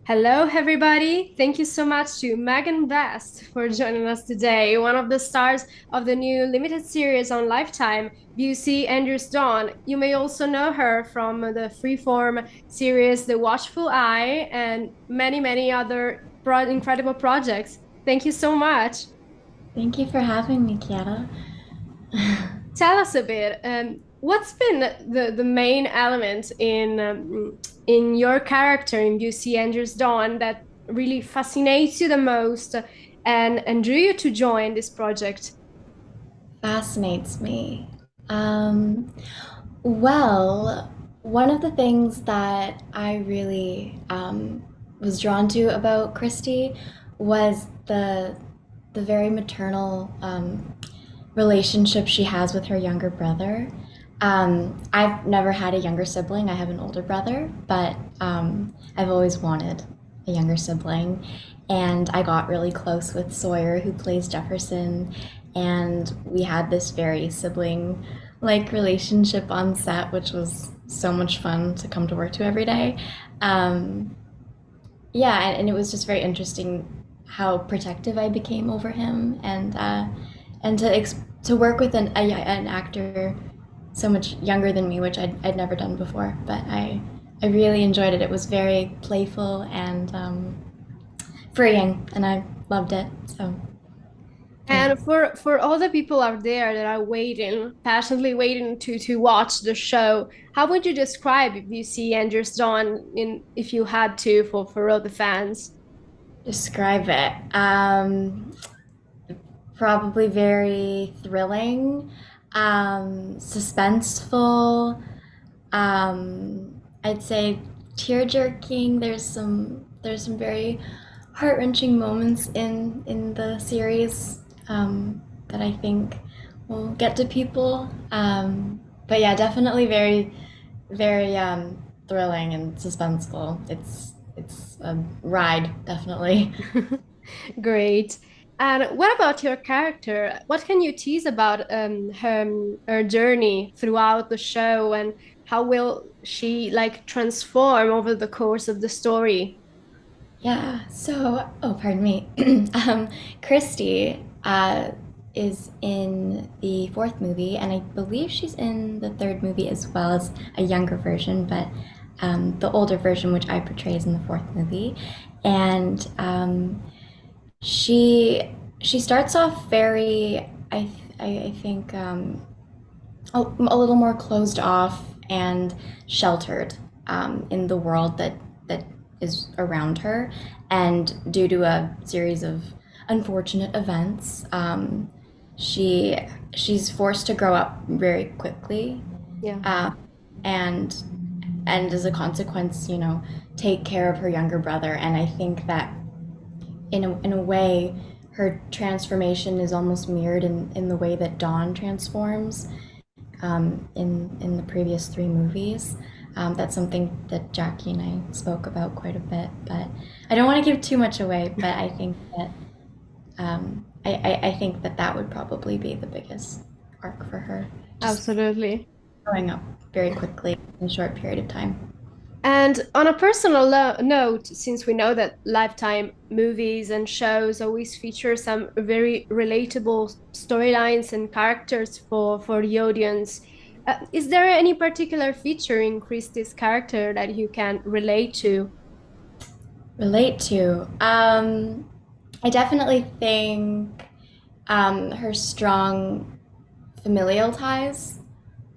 Hello, everybody. Thank you so much to Megan Best for joining us today, one of the stars of the new limited series on Lifetime, Busey Andrews Dawn. You may also know her from the freeform series The Watchful Eye and many, many other incredible projects. Thank you so much. Thank you for having me, Kiara. Tell us a bit. What's been the main element in your character in Busey Andrews Dawn that really fascinates you the most and drew you to join this project? Fascinates me. Um, well, one of the things that I really was drawn to about Christy was the very maternal relationship she has with her younger brother. I've never had a younger sibling. I have an older brother, but I've always wanted a younger sibling. And I got really close with Sawyer, who plays Jefferson, and we had this very sibling like relationship on set, which was so much fun to come to work to every day. Um, yeah, and it was just very interesting how protective I became over him, and to work with an actor so much younger than me, which I'd never done before. But I really enjoyed it. It was very playful and freeing, and I loved it. So yeah. And for all the people out there that are waiting, passionately waiting to watch the show, how would you describe Busey Andrews Dawn in if you had to for all the fans? Describe it. Probably very thrilling, suspenseful. I'd say tear jerking. There's some very heart wrenching moments in the series that I think will get to people. But yeah, definitely very thrilling and suspenseful. It's a ride, definitely. Great. And what about your character? What can you tease about her journey throughout the show, and how will she like transform over the course of the story? Yeah. So, oh, pardon me. Christy is in the fourth movie, and I believe she's in the third movie as well as a younger version, but the older version, which I portray, is in the fourth movie. And she she starts off very, I think, a little more closed off and sheltered in the world that is around her, and due to a series of unfortunate events, she she's forced to grow up very quickly, Yeah. uh, and and as a consequence, take care of her younger brother. And I think that in a way, her transformation is almost mirrored in the way that Dawn transforms in the previous three movies. That's something that Jackie and I spoke about quite a bit, but I don't want to give too much away. But I think that I think that would probably be the biggest arc for her, just Absolutely. growing up very quickly in a short period of time. And on a personal note, since we know that Lifetime movies and shows always feature some very relatable storylines and characters for the audience, is there any particular feature in Christie's character that you can relate to? Relate to. I definitely think her strong familial ties.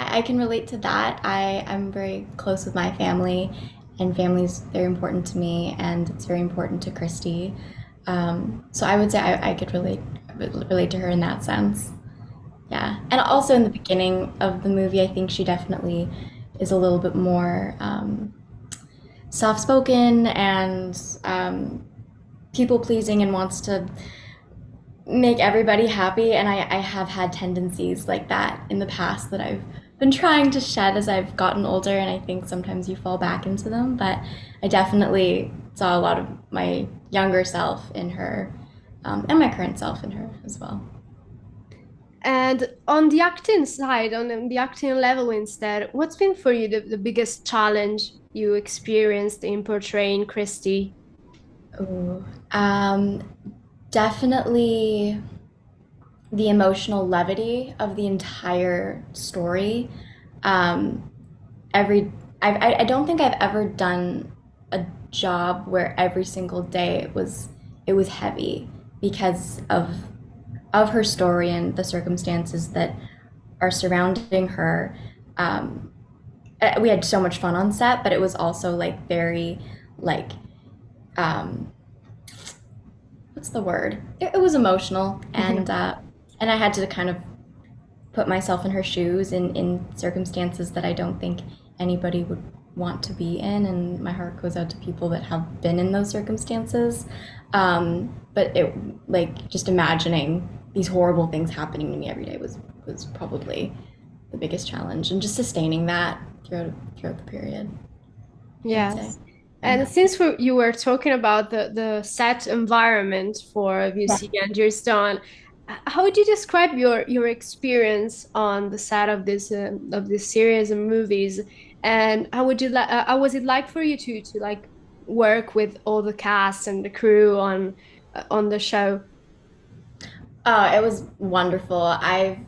I can relate to that. I'm very close with my family, and family's very important to me, and it's very important to Christy. So I would say I could relate to her in that sense. Yeah, and also in the beginning of the movie, I think she definitely is a little bit more soft spoken and people pleasing, and wants to make everybody happy. And I have had tendencies like that in the past that I've been trying to shed as I've gotten older, and I think sometimes you fall back into them. But I definitely saw a lot of my younger self in her, and my current self in her as well. And on the acting side, on the acting level instead, what's been for you the biggest challenge you experienced in portraying Christy? Ooh. Definitely the emotional levity of the entire story. Um, every I don't think I've ever done a job where every single day it was heavy because of her story and the circumstances that are surrounding her. Um, we had so much fun on set, but it was also like very like um, what's the word? It was emotional, and I had to kind of put myself in her shoes in circumstances that I don't think anybody would want to be in, and my heart goes out to people that have been in those circumstances. But it like just imagining these horrible things happening to me every day was probably the biggest challenge, and just sustaining that throughout the period, I'd say. Yes. Yeah. And since you were talking about the set environment for Yeah. VC Andrews Dawn, how would you describe your experience on the set of this series and movies? And how was it like for you to like work with all the cast and the crew on the show? It was wonderful. I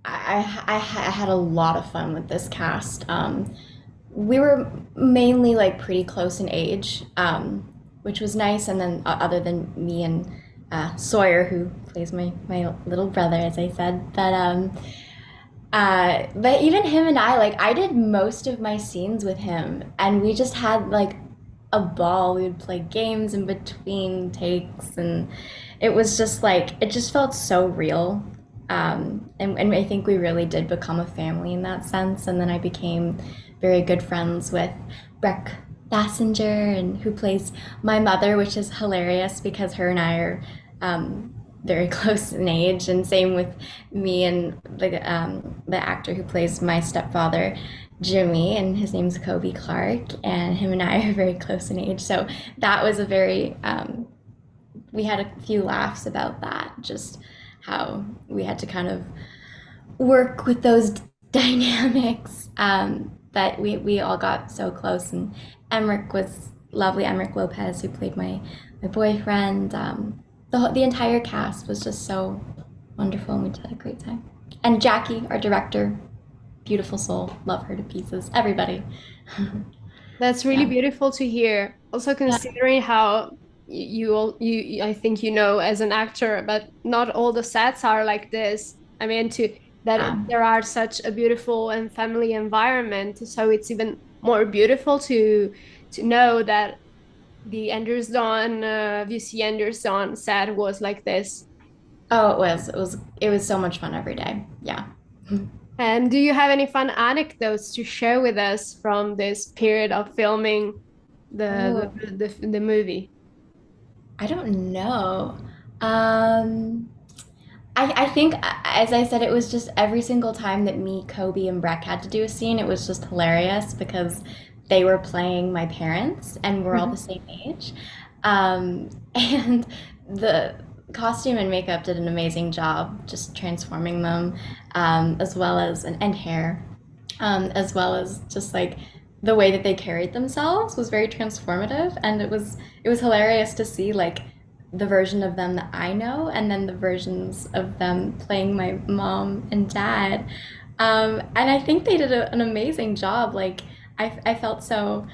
had a lot of fun with this cast. We were mainly like pretty close in age, which was nice. And then other than me and Sawyer, who plays my little brother, as I said, but even him and I, like, I did most of my scenes with him, and we just had like a ball. We would play games in between takes, and it was just like it just felt so real. And I think we really did become a family in that sense. And then I became very good friends with Brec Bassinger, and who plays my mother, which is hilarious because her and I are very close in age, and same with me and the actor who plays my stepfather, Jimmy, and his name's Kobe Clark, and him and I are very close in age. So that was a very we had a few laughs about that, just how we had to kind of work with those dynamics. But we all got so close, and Emmerich was lovely. Emmerich Lopez, who played my boyfriend. The entire cast was just so wonderful, and we just had a great time. And Jackie, our director, beautiful soul, love her to pieces. Everybody. That's really Yeah. beautiful to hear. Also Yeah. considering how I think you know as an actor, but not all the sets are like this. I mean, to that Yeah. there are such a beautiful and family environment, so it's even more beautiful to know that the Anderson VC Anderson set was like this. Oh, it was so much fun every day. Yeah. And do you have any fun anecdotes to share with us from this period of filming Oh, the movie? I don't know. Um, I think, as I said, it was just every single time that me, Kobe, and Breck had to do a scene, it was just hilarious because they were playing my parents and we're all the same age. And the costume and makeup did an amazing job just transforming them, as well as, and hair, as well as just like the way that they carried themselves was very transformative. And it was hilarious to see like the version of them that I know, and then the versions of them playing my mom and dad. And I think they did an amazing job. Like, I felt so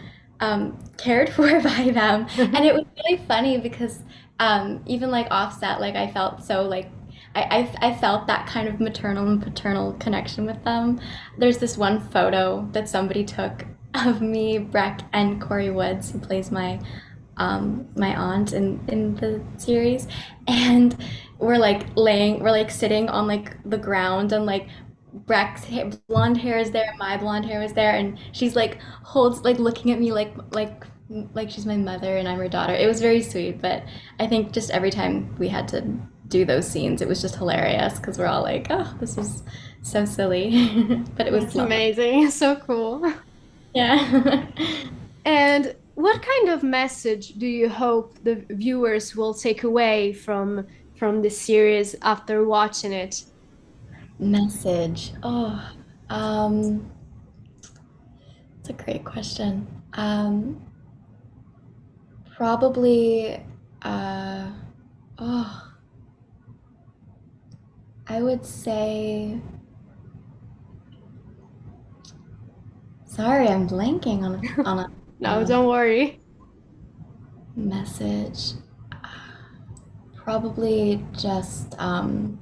cared for by them. And it was really funny because even like offset, like I felt so like I felt that kind of maternal and paternal connection with them. There's this one photo that somebody took of me, Breck, and Corey Woods, who plays my aunt in the series, and we're like sitting on like the ground, and like Breck's blonde hair is there, my blonde hair is there, and she's like holds like looking at me like she's my mother and I'm her daughter. It was very sweet, but I think just every time we had to do those scenes, it was just hilarious because we're all like, oh, this is so silly, but it was That's lovely. amazing. So cool. Yeah. And what kind of message do you hope the viewers will take away from this series after watching it? Message. Oh, it's a great question. Probably, uh, oh, I would say, sorry, I'm blanking No, a don't worry. message. Probably just, oh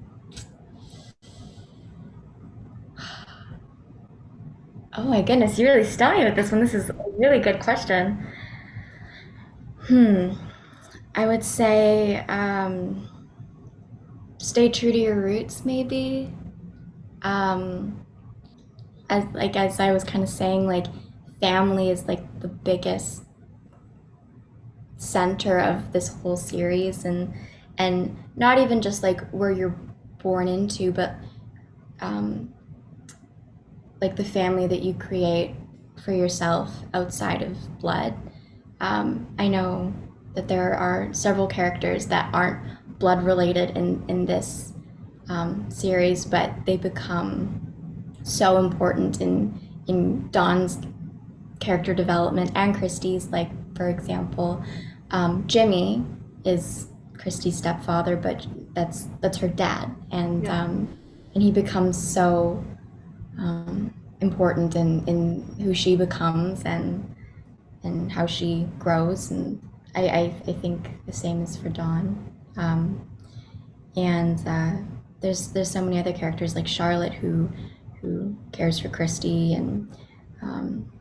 my goodness, you really stumped me with this one. This is a really good question. Hmm. I would say, stay true to your roots, maybe. Um, as I was kind of saying, like family is like the biggest center of this whole series, and not even just like where you're born into, but um, like the family that you create for yourself outside of blood. I know that there are several characters that aren't blood related in this series, but they become so important in Dawn's character development and Christie's. Like for example, Jimmy is Christie's stepfather, but that's her dad, Yeah. and he becomes so important in who she becomes and how she grows, and I think the same is for Dawn. And there's so many other characters like Charlotte who cares for Christy, and um,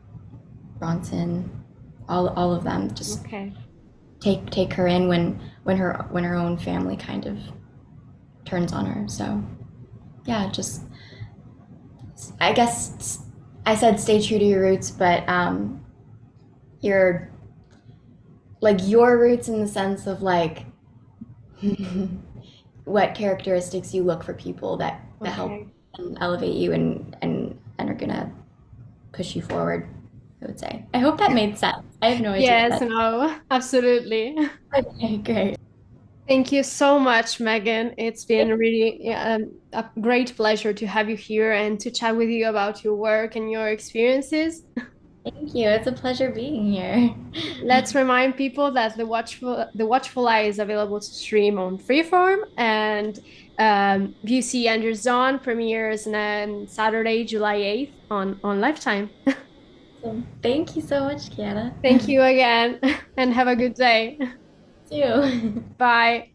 Bronson, all of them just Okay. take her in when her own family kind of turns on her. So yeah, just I guess I said stay true to your roots, but your your roots in the sense of like what characteristics you look for people that help Okay. elevate you and are gonna push you forward. I would say. I hope that made sense. I have no idea if Yes, that. no, absolutely. Okay, great. Thank you so much, Megan. It's been really a great pleasure to have you here and to chat with you about your work and your experiences. Thank you. It's a pleasure being here. Let's remind people that the Watchful Eye is available to stream on Freeform, and Busey Andrews Dawn premieres on Saturday, July 8th on Lifetime. So thank you so much, Kiana. Thank you again and have a good day. You too. Bye.